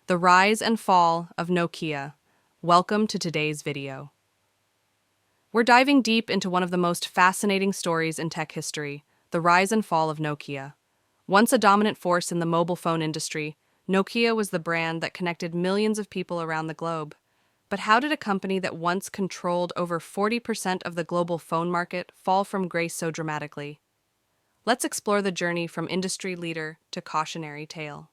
The rise and fall of Nokia. Welcome to today's video. We're diving deep into one of the most fascinating stories in tech history, the rise and fall of Nokia. Once a dominant force in the mobile phone industry, Nokia was the brand that connected millions of people around the globe. But how did a company that once controlled over 40% of the global phone market fall from grace so dramatically? Let's explore the journey from industry leader to cautionary tale.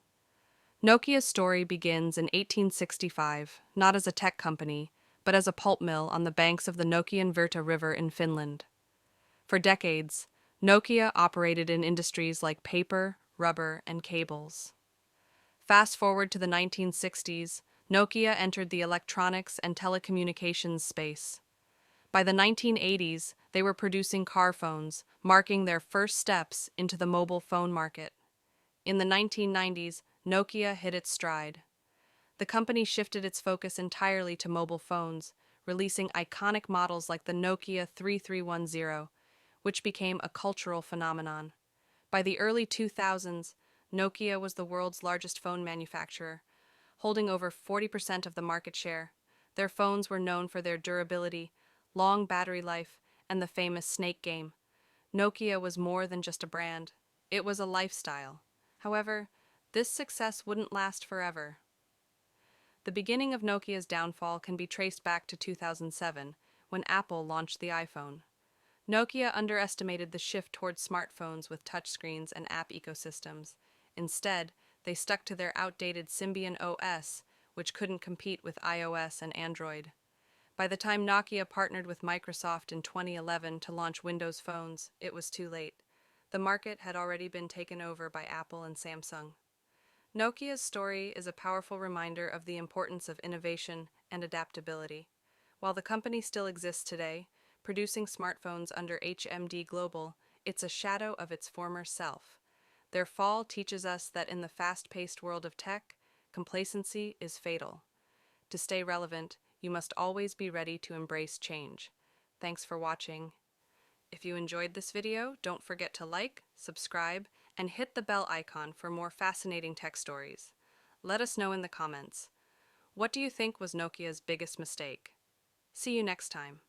Nokia's story begins in 1865, not as a tech company, but as a pulp mill on the banks of the Nokian Virta River in Finland. For decades, Nokia operated in industries like paper, rubber, and cables. Fast forward to the 1960s, Nokia entered the electronics and telecommunications space. By the 1980s, they were producing car phones, marking their first steps into the mobile phone market. In the 1990s, Nokia hit its stride. The company shifted its focus entirely to mobile phones, releasing iconic models like the Nokia 3310, which became a cultural phenomenon. By the early 2000s, Nokia was the world's largest phone manufacturer, holding over 40% of the market share. Their phones were known for their durability, long battery life, and the famous snake game. Nokia was more than just a brand. It was a lifestyle. However, this success wouldn't last forever. The beginning of Nokia's downfall can be traced back to 2007, when Apple launched the iPhone. Nokia underestimated the shift towards smartphones with touchscreens and app ecosystems. Instead, they stuck to their outdated Symbian OS, which couldn't compete with iOS and Android. By the time Nokia partnered with Microsoft in 2011 to launch Windows phones, it was too late. The market had already been taken over by Apple and Samsung. Nokia's story is a powerful reminder of the importance of innovation and adaptability. While the company still exists today, producing smartphones under HMD Global, it's a shadow of its former self. Their fall teaches us that in the fast-paced world of tech, complacency is fatal. To stay relevant, you must always be ready to embrace change. Thanks for watching. If you enjoyed this video, don't forget to like, subscribe, and hit the bell icon for more fascinating tech stories. Let us know in the comments. What do you think was Nokia's biggest mistake? See you next time.